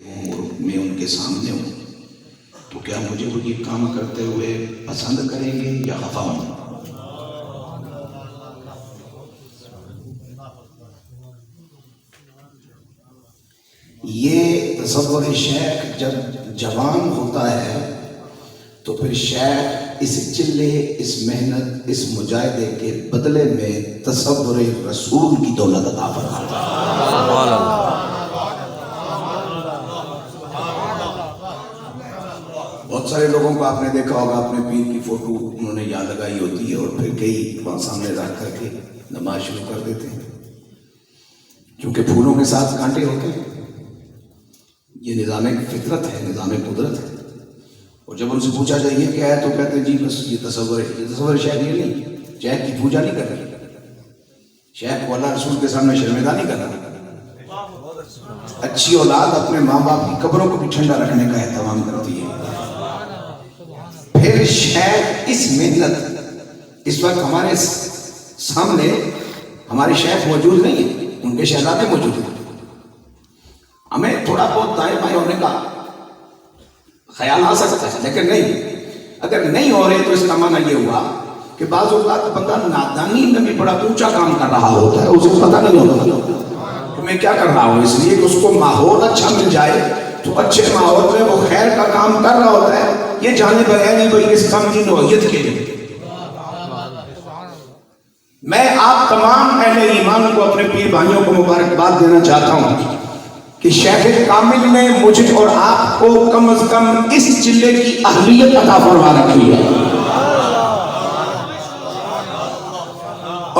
میں ان کے سامنے ہوں تو کیا مجھے وہ یہ کام کرتے ہوئے پسند کریں گے یا خفا ہوں؟ یہ تصور شیخ جب جوان ہوتا ہے تو پھر شیخ اس چلے، اس محنت، اس مجاہدے کے بدلے میں تصور رسول کی دولت عطا فرماتا ہے۔ بہت سارے لوگوں کو آپ نے دیکھا ہوگا اپنے پیر کی فوٹو انہوں نے یاد لگائی ہوتی ہے اور پھر کئی وہاں سامنے رکھ کر کے نماز شروع کر دیتے ہیں، کیونکہ پھولوں کے ساتھ کانٹے ہوتے ہیں۔ یہ نظام فطرت ہے، نظام قدرت ہے۔ اور جب ان سے پوچھا جائے کیا ہے تو کہتے ہیں جی بس یہ تصور ہے۔ یہ تصور شیخ یہ نہیں، شیخ کی پوجا نہیں کر رہی، شیخ کو اللہ رسول کے سامنے شرمندہ نہیں کر رہا۔ اچھی اولاد اپنے ماں باپ کی قبروں کو بھی ٹھنڈا رکھنے کا اہتمام کرتی ہے۔ پھر شیخ اس محنت، اس وقت ہمارے سامنے ہمارے شیخ موجود نہیں ہیں، ان کے شہزادے موجود ہیں۔ ہمیں تھوڑا بہت دائیں بائیں ہونے کا خیال آ سکتا ہے، لیکن نہیں، اگر نہیں ہو رہے تو اس کا معنی یہ ہوا کہ بعض اوقات بندہ نادانی میں بھی بڑا اونچا کام کر رہا ہوتا ہے، اسے پتہ نہیں ہوتا کہ میں کیا کر رہا ہوں، اس لیے کہ اس کو ماحول اچھا مل جائے تو اچھے ماحول میں وہ خیر کا کام کر رہا ہوتا ہے، یہ جانے بغیر نہیں کوئی اس کام کی نوعیت کے لیے۔ میں آپ تمام اہل ایمان کو، اپنے پیر بھائیوں کو مبارکباد دینا چاہتا ہوں کہ شیخ کامل نے مجھے اور آپ کو کم از کم اس چلے کی اہلیت عطا فرما رکھی ہے۔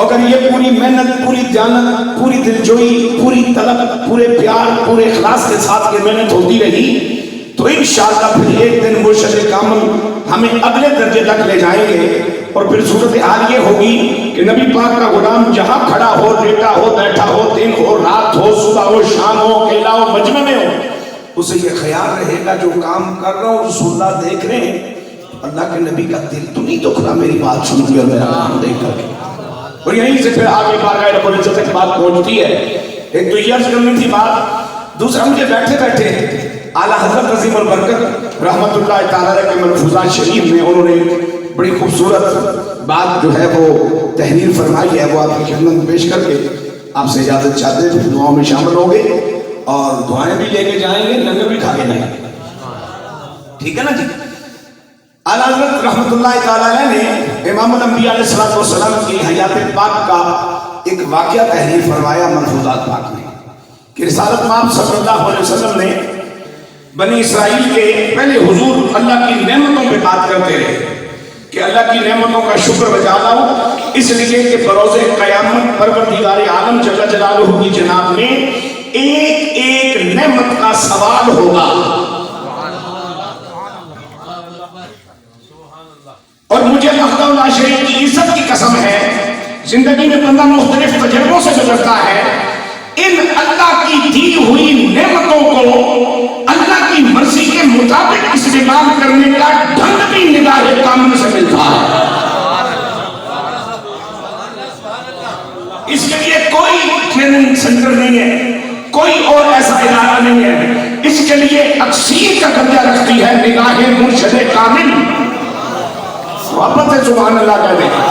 اگر یہ پوری محنت، پوری دیانت، پوری دلجوئی، پوری طلب، پورے پیار، پورے اخلاص کے ساتھ یہ محنت ہوتی رہی تو انشاءاللہ پھر ایک دن مرشد کامل ہمیں اگلے درجے تک لے جائیں گے۔ اور پھر صورتحال یہ ہوگی کہ نبی پاک کا غلام جہاں کھڑا ہو، لیٹا ہو، بیٹھا ہو، دن ہو، رات ہو، صبح ہو، شام ہو، اکیلا ہو، مجمع میں ہو، اسے یہ خیال رہے گا جو کام کر رہا ہوں رسول اللہ دیکھ رہے ہیں، اللہ کے نبی کا دل تو نہیں دکھ رہا میری بات سن کے اور میرا کام دیکھ کر کے۔ اور یہیں سے پھر آگے بارگاہ رب العزت تک بات پہنچتی ہے۔ ایک تو یہ عرض کرنی تھی بات، دوسرا مجھے بیٹھے بیٹھے اعلیٰ حضرت عظیم البرکت رحمت اللہ تعالیٰ کے ملفوظات شریف میں انہوں نے بڑی خوبصورت بات جو ہے وہ تحریر فرمائی ہے، وہ آپ کی خدمت میں پیش کر کے آپ سے اجازت چاہتے ہیں، دعاؤں میں شامل ہوں گے اور دعائیں بھی لے کے جائیں گے، لنگر بھی کھا کے جائیں گے، ٹھیک ہے نا جی؟ اعلیٰ حضرت رحمت اللہ تعالیٰ نے امام الانبیاء علیہ السلام کی حیات پاک کا ایک واقعہ تحریر فرمایا ملفوظات پاک میں کہ رسالت مآب صلی اللہ علیہ وسلم نے بنی اسرائیل کے پہلے حضور اللہ کی نعمتوں پہ بات کرتے رہے کہ اللہ کی نعمتوں کا شکر بجا لاؤ، اس لیے کہ بروز قیامت پروردگار عالم جل جلالہ کی جناب میں ایک ایک نعمت کا سوال ہوگا۔ اور مجھے وحدہ لا شریک کی عزت کی قسم ہے، زندگی میں بندہ مختلف تجربوں سے گزرتا ہے، ان اللہ کی دی ہوئی نعمتوں کو اللہ کی مرضی کے مطابق استعمال کرنے کا ڈھنگ بھی نگاہ کامل سے ملتا ہے۔ اس کے لیے کوئی ٹریننگ سینٹر نہیں ہے، کوئی اور ایسا ادارہ نہیں ہے، اس کے لیے تقسیم کا درجہ رکھتی ہے نگاہ مرشد کامل۔ محبت ہے سبحان اللہ کہتے ہیں،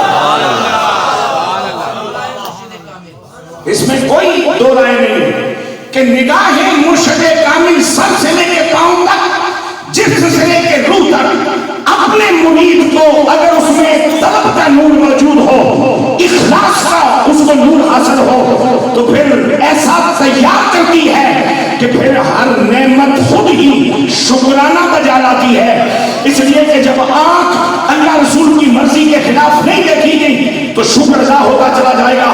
اس میں کوئی دو رائے نہیں کہ نگاہ مرشد کامل سر سے لے کے پاؤں تک، جسم سے لے کے روح تک، اپنے مرید کو اگر اس میں طلب کا نور موجود ہو، اخلاص کا اس کو نور حاصل ہو تو پھر ایسا تیار کرتی ہے کہ پھر ہر نعمت خود ہی شکرانہ بجا لاتی ہے۔ اس لیے کہ جب آنکھ اللہ رسول کی مرضی کے خلاف نہیں دیکھی گئی تو شکر ادا ہوتا چلا جائے گا،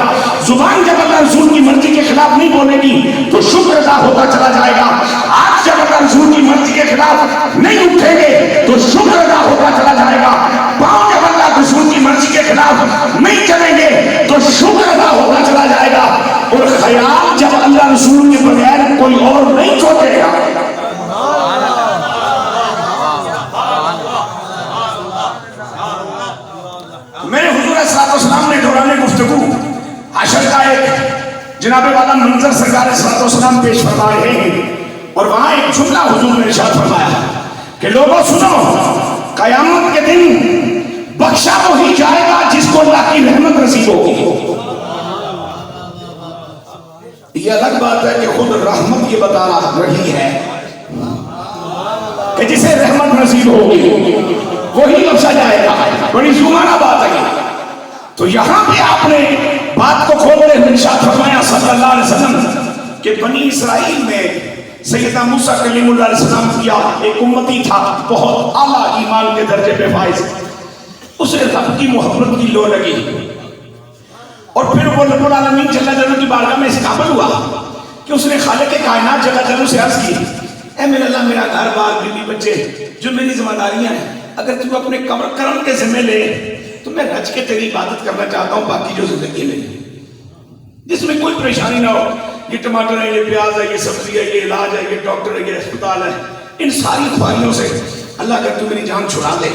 زبان جب اللہ رسول کی مرضی کے خلاف نہیں بولے گی تو شکر ادا ہوتا چلا جائے گا، ہاتھ جب اللہ رسول کی مرضی کے خلاف نہیں اٹھیں گے تو شکر ادا ہوتا چلا جائے گا، پاؤں جب اللہ رسول کی مرضی کے خلاف نہیں چلیں گے تو شکر ادا ہوتا چلا جائے گا، اور خیال جب اللہ رسول کے بغیر کوئی اور نہیں سوچے گا۔ میرے حضور صلی اللہ علیہ وسلم نے دوران گفتگو حشر کا ایک جناب والا منظر سرکار صلی اللہ علیہ وسلم پیش فرما رہے ہیں، اور وہاں ایک جملہ حضور نے ارشاد فرمایا کہ لوگوں سنو، قیامت کے دن بخشا وہی جائے گا جس کو اللہ کی رحمت نصیب ہوگی۔ یہ الگ بات ہے کہ خود رحمت یہ بتا رہی ہے کہ جسے رحمت نصیب ہوگی وہی بخشا جائے گا، بڑی زمانہ بات ہے۔ تو یہاں پہ آپ نے بات کو کھولتے ہوئے ارشاد فرمایا صلی اللہ علیہ وسلم کہ بنی اسرائیل میں سیدنا موسیٰ کلیم اللہ علیہ السلام کیا ایک امتی تھا بہت اعلیٰ ایمان کے درجے پہ فائز، اسے رب کی محبت کی لو لگی، اور پھر وہ رب العالمین جل جلالہ کی بارگاہ میں اس قابل ہوا کہ اس نے خالق کائنات جل جلالہ سے عرض کی، اے میرے اللہ میرا گھر بار بیوی بچے جو میری ذمہ داریاں ہیں اگر تو اپنے کرم کے ذمہ لے تو میں رج کے تیری عبادت کرنا چاہتا ہوں باقی جو زندگی میں جس میں کوئی پریشانی نہ ہو، یہ ٹماٹر ہے، یہ پیاز ہے، یہ سبزی ہے، یہ علاج ہے، یہ ڈاکٹر ہے، یہ اسپتال ہے، ان ساری خواہیوں سے اللہ اگر تو میری جان چھڑا دے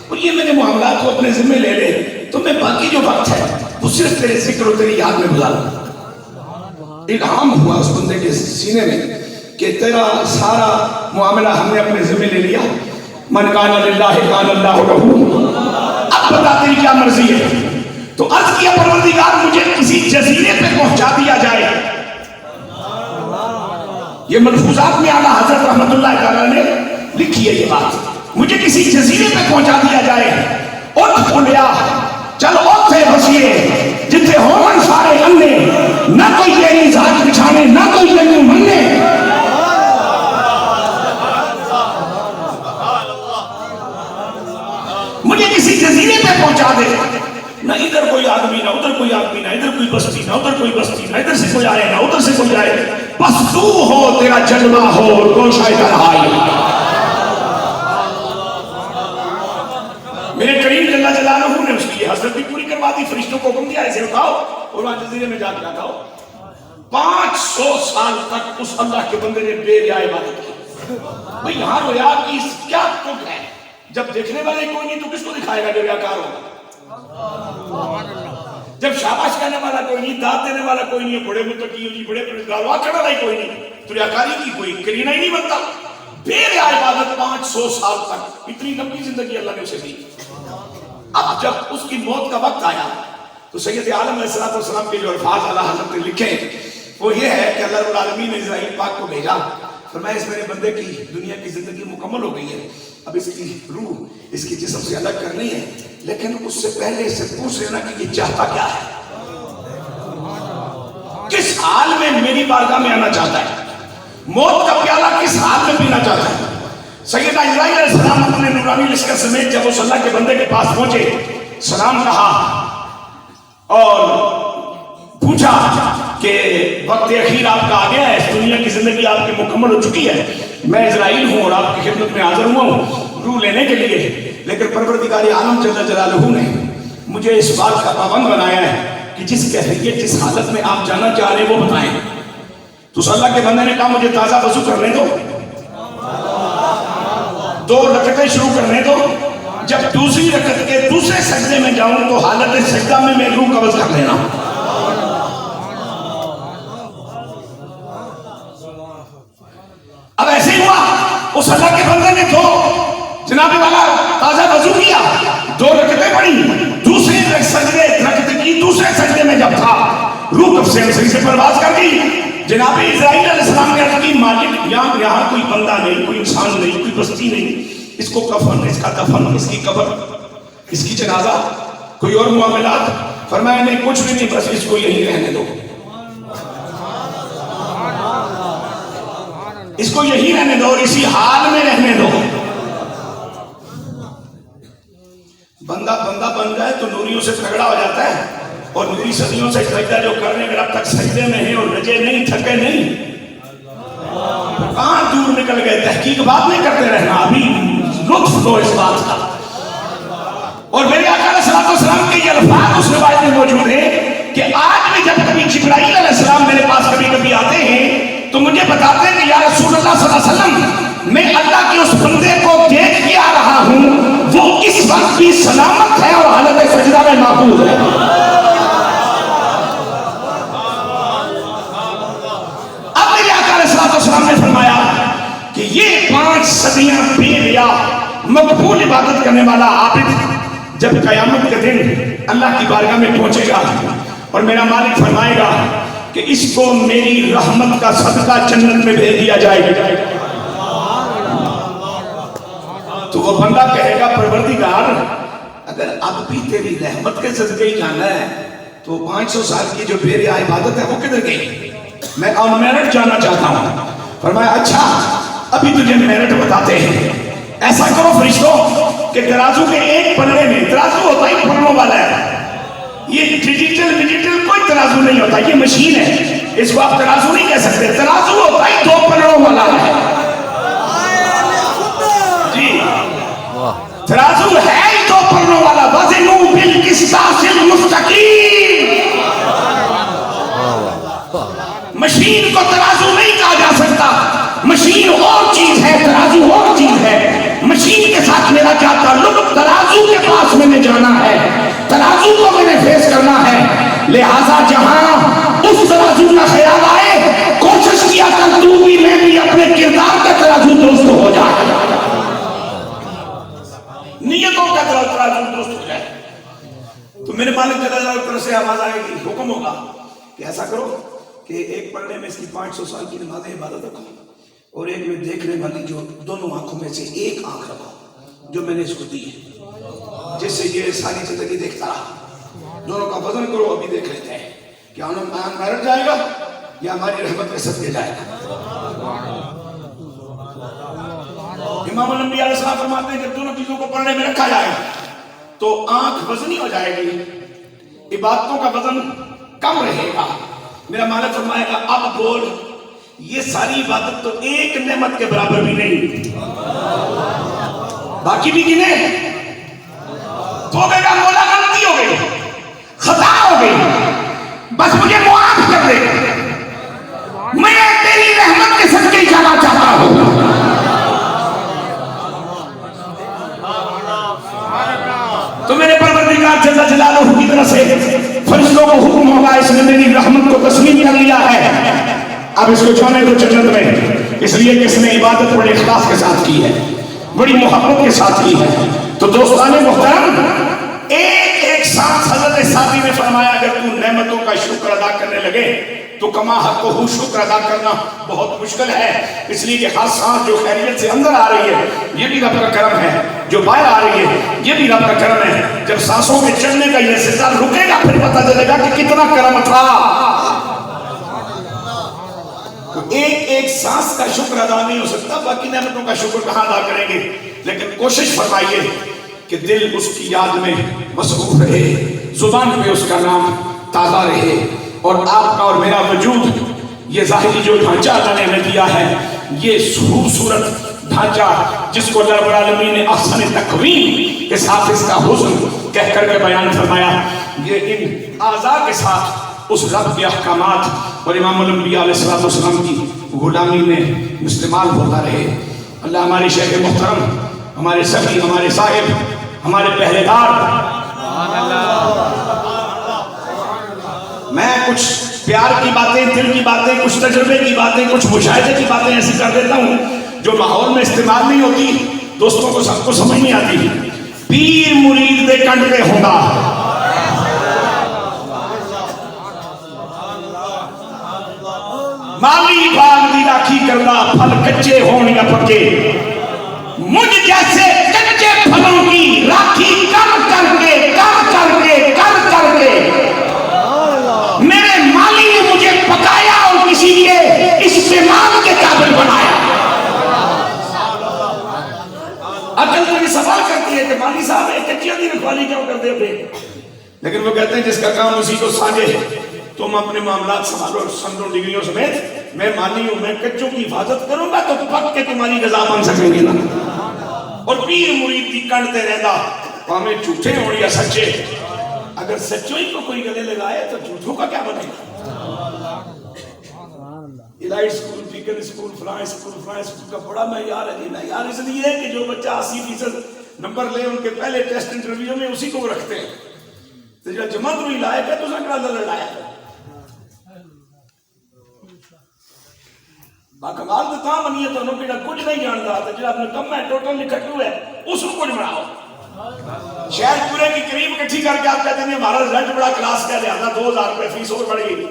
اور یہ میرے معاملات کو اپنے ذمہ لے لے تو میں باقی جو وقت ہے وہ صرف تیرے ذکر و تیری یاد میں گزاروں۔ الہام ہوا اس بندے کے سینے میں کہ تیرا سارا معاملہ ہم نے اپنے ذمہ لے لیا، من کان للہ کان اللہ لہ، اب بتا تیری کیا مرضی ہے۔ تو عرض کیا پروردگار مجھے کسی جزیرے پہ پہنچا دیا جائے، یہ ملفوظات میں اعلیٰ حضرت رحمت اللہ تعالیٰ نے لکھی ہے یہ بات، مجھے کسی جزیرے پہ پہنچا دیا جائے، اور کھولیا چل اوتھے بسیے جتھے ہومن سارے انے، نہ کوئی تیری ذات بچھانے نہ کوئی تیری مننے، مجھے کسی جزیرے پہ پہنچا دے، نہ ادھر کوئی آدمی نہ ادھر کوئی آدمی، نہ ادھر کوئی بستی نہ ادھر کوئی بستی، نہ ادھر سے کوئی آئے نہ ادھر سے کوئی آئے، بس تو ہو، تیرا جلوہ ہو، روشن تنہائی۔ میرے کریم جل جلالہ نے اس کی حضرت بھی پوری کروا دی، فرشتوں کو حکم دیا ایسے اٹھاؤ اور وہاں جزیرے میں جا کے آتا ہو۔ 500 سال تک اس اللہ کے بندے نے بے ریا عبادت کی۔ بھئی یہاں رویا کی کیا تک ہے؟ جب دیکھنے والے کوئی نہیں تو کس کو دکھائے گا جو ریاکار ہوگا؟ جب شاباش کہنے والا کوئی نہیں، داد دینے والا کوئی نہیں، بڑے متقی ہوئی بڑے پرہیزگار واہ کرنے والا کوئی نہیں تو ریاکاری کی کوئی کرینہ ہی نہیں بنتا۔ بے ریا عبادت 500 سال تک، اتنی لمبی زندگی اللہ نے اسے دی۔ اب جب اس کی موت کا وقت آیا تو سید عالم علیہ السلام کے جو الفاظ اللہ حضرت نے لکھے وہ یہ ہے کہ اللہ رب العالمین نے اسرائیل پاک کو بھیجا، فرمایا اس میرے بندے کی دنیا کی زندگی مکمل ہو گئی ہے، اب اس کی روح اس کی جسم سے الگ کرنی ہے، لیکن اس سے پہلے اس سے پوچھ لینا کہ یہ چاہتا کیا ہے، کس حال میں میری بارگاہ میں آنا چاہتا ہے، موت کا پیالہ کس حال میں پینا چاہتا ہے۔ سیدنا اسرائیل علیہ السلام اپنے نورانی لشکر سمیت جب اس اللہ کے بندے کے پاس پہنچے، سلام کہا اور پوچھا کہ وقت اخیر آپ کا آ گیا ہے، اس دنیا کی زندگی آپ کی مکمل ہو چکی ہے، میں اسرائیل ہوں اور آپ کی خدمت میں حاضر ہوا ہوں روح لینے کے لیے، لیکن پروردگار عالم جل جلالہ نے مجھے اس بات کا پابند بنایا ہے کہ جس کیفیت جس حالت میں آپ جانا چاہ رہے وہ بتائیں۔ تو اس اللہ کے بندے نے کہا مجھے تازہ وضو کرنے دو، 2 رکعتیں شروع کرنے دو، جب دوسری رکعت کے دوسرے سجدے میں جاؤں تو حالت سجدہ میں روح قبض کر لینا۔ اب ایسے ہی ہوا، اس اللہ کے بندے نے جناب والا تازہ وضو کیا، 2 رکعتیں پڑھی، دوسرے رکعت کی دوسرے سجدے میں جب تھا روح قبض سے پرواز کر گئی۔ جناب اسرائیل علیہ السلام نے عرض کی مالک یہاں کوئی بندہ نہیں، کوئی انسان نہیں، کوئی بستی نہیں، اس کو کفن، اس کا دفن، اس کی قبر، اس کی جنازہ، کوئی اور معاملات؟ فرمایا نہیں کچھ بھی نہیں، بس اس کو یہیں رہنے دو، اس کو یہی رہنے دو اور اسی حال میں رہنے دو۔ بندہ بن جائے تو نوریوں سے تگڑا ہو جاتا ہے، اور نوری صدیوں سے سجدہ جو کرنے اگر اب تک سجدے میں ہیں اور رجے نہیں تھکے نہیں، کہاں دور نکل گئے، تحقیق بات نہیں کرتے رہنا، ابھی لطف دو اس بات کا۔ اور میرے آقا علیہ السلام کے یہ الفاظ اس روایت میں موجود ہیں کہ آج بھی جب کبھی جبرائیل علیہ السلام میرے پاس کبھی آتے ہیں تو مجھے بتاتے ہیں کہ یا رسول اللہ صلی اللہ علیہ وسلم میں اللہ کے اس بندے کو دیکھ کے آ رہا ہوں، وہ اس وقت بھی سلامت ہے اور حالت سجدہ میں محفوظ ہے۔ اب میرے آقا علیہ السلام نے فرمایا کہ یہ 5 صدیاں بے ریا مقبول عبادت کرنے والا عابد جب قیامت کے دن اللہ کی بارگاہ میں پہنچے گا اور میرا مالک فرمائے گا کہ اس کو میری رحمت کا صدقہ جنت میں بھیج دیا جائے گا، تو وہ بندہ کہے گا پروردگار اگر اب بھی تیری رحمت کے صدقے ہی جانا ہے تو 500 سال کی جو بے ریا عبادت ہے وہ کدھر گئی؟ میں آن میرٹ جانا چاہتا ہوں۔ فرمایا اچھا ابھی تجھے میرٹ بتاتے ہیں، ایسا کرو فرشتوں کہ ترازو کے ایک پلڑے میں، ترازو ہوتا ہی پلڑوں والا ہے، یہ ڈیجیٹل کوئی ترازو نہیں ہوتا، یہ مشین ہے، اس کو آپ ترازو نہیں کہہ سکتے، ترازو ہوتا ہی 2 پلڑوں والا ہے جی، ترازو ہے ہی 2 پلڑوں والا، وزنوا بالقسطاس المستقیم۔ مشین کو ترازو نہیں کہا جا سکتا، مشین اور چیز ہے، ترازو اور چیز ہے۔ مشین کے ساتھ میرا کیا تعلق؟ ترازو کے پاس میں نے جانا ہے، ترازو کو میں نے فیس کرنا ہے، لہذا جہاں اس ترازو کا خیال آئے کوشش کیا کر تو بھی میں بھی اپنے کردار کا ترازو درست ہو جائے، نیتوں کا ترازو درست ہو جائے، تو میرے مالک جل جلالہ سے آواز آئے گی، حکم ہوگا کہ ایسا کرو کہ ایک پلڑے میں اس کی 500 سال کی نماز عبادت رکھو اور ایک میں دیکھنے والی جو دونوں آنکھوں میں سے ایک آنکھ رکھو جو میں نے اس کو دی ہے، جس سے یہ ساری زندگی دیکھتا رہا، دونوں کا وزن کرو، ابھی دیکھ لیتے ہیں کہ آن میرٹ جائے گا یا ہماری رحمت کے صدقے جائے گا۔ امام الانبیاء علیہ السلام فرماتے ہیں جب دونوں چیزوں کو پڑھنے میں رکھا جائے تو آنکھ وزنی ہو جائے گی، عبادتوں کا وزن کم رہے گا۔ میرا مالک فرمائے گا اب بول، یہ ساری عبادت تو ایک نعمت کے برابر بھی نہیں، باقی بھی گنے تو کہے گا مولا غلطی ہو گئی، خطا ہو گئی، بس مجھے معاف کر دے، میں تیری رحمت کے صدقے جانا چاہتا ہوں۔ تو میرے پروردگار جل جلالہ کی طرف سے فرشتوں کو حکم ہوگا اس نے میری رحمت کو تسلیم کر لیا ہے، اب اس کو جانے دو جنت میں، اس لیے کہ اس نے عبادت بڑے اخلاص کے ساتھ کی ہے، بڑی محبت کے ساتھ کی ہے۔ تو دوستان محترم، ایک ساتھ حضرت سعدی نے فرمایا اگر تو نعمتوں کا شکر ادا کرنے لگے تو کما حق ہو شکر ادا کرنا بہت مشکل ہے، اس لیے کہ ہر سانس جو خیریت سے اندر آ رہی ہے یہ بھی رب کا کرم ہے، جو باہر آ رہی ہے یہ بھی رب کا کرم ہے۔ جب سانسوں میں چلنے کا یہ سلسلہ رکے گا پھر پتہ چلے گا کہ کتنا کرم تھا۔ ایک سانس کا شکر ادا نہیں ہو سکتا، باقی نعمتوں کا شکر کہاں ادا کریں گے؟ لیکن کوشش فرمائیے کہ دل اس کی یاد میں مصروف رہے، زبان پہ اس کا نام تازہ رہے، اور آپ کا اور میرا وجود یہ ظاہری جو ڈھانچہ اللہ نے ہمیں دیا ہے، یہ خوبصورت ڈھانچہ جس کو اللہ رب العالمین نے احسن تقویم کے ساتھ اس کا حسن کہہ کر کے بیان فرمایا، یہ ان اعضاء کے ساتھ اس رب کے احکامات اور امام الانبیاء علیہ السلام کی غلامی میں استعمال ہوتا رہے۔ اللہ ہمارے شیخ محترم، ہمارے سخی، ہمارے صاحب، ہمارے پہرے دار، میں کچھ پیار کی باتیں، دل کی باتیں، کچھ تجربے کی باتیں، کچھ مشاہدے کی باتیں ایسی کر دیتا ہوں جو ماحول میں استعمال نہیں ہوتی، دوستوں کو سب کو سمجھ نہیں آتی۔ پیر مرید دے کنڈ دے ہوگا، مالی باغ دی راکھی کرنا، پھل کچے ہون یا پکے، مجھ جیسے کچے پھلوں کی راکھی کر کر کے میرے مالی نے مجھے پکایا اور کسی کے استعمال کے قابل بنایا۔ عقل تو یہ سوال کرتی ہے کہ مالی صاحب ایک کچیاں دی رکھوالی کیوں کر دیتے، لیکن وہ کہتے ہیں جس کا کام اسی کو سانجے، تم اپنے معاملات سنبھالو اور سندوں ڈگریوں سمیت، میں مالی ہوں، میں کچوں کی حفاظت کروں گا تو پک کے تمہاری رضا بن سکیں گے نا۔ اور پیر مرید کی کنڈ تے رہتا، ہمیں جھوٹے ہوں یا سچے، اگر سچوں ہی کو کوئی گلے لگائے تو جھوٹوں کا کیا بنے گا؟ الائٹ سکول، بیکن سکول، فلان سکول کا بڑا معیار ہے جی، معیار اس لیے ہے کہ جو بچہ 80% نمبر لے ان کے پہلے ٹیسٹ انٹرویو میں اسی کو رکھتے ہیں، تو جو جماعت ہوئی لائق ہے تو سکڑا لڑایا ہے۔ باکمال تو تاں بنی ہے تو انہوں کیڑا کچھ نہیں جانتا تو جڑا اپنے کم ہے ٹوٹل نکٹو ہے اس کو کچھ بناؤ. شہر پورے کی کریم کٹھی کر کے آپ کہتے ہیں ہمارا رزلٹ بڑا کلاس کا لہذا 2000 روپے فیس اور بڑھ گئی.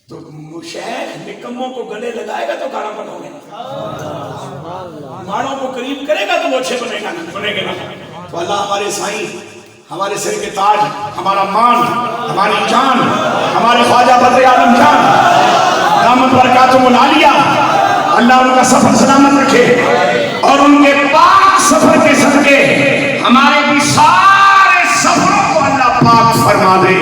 تو شیخ نکموں کو گلے لگائے گا تو کانا بنو گے, ماڑوں کو قریب کرے گا تو وہ اچھے بنے گے نا. تو اللہ ہمارے سائیں, ہمارے سر کے تاج, ہمارا مان, ہماری جان, ہمارے خواجہ بدر عالم جان دامت برکاتہم العالیہ, اللہ ان کا سفر سلامت رکھے اور ان کے پاک سفر کے صدقے ہمارے بھی سارے سفروں کو اللہ پاک فرما دے.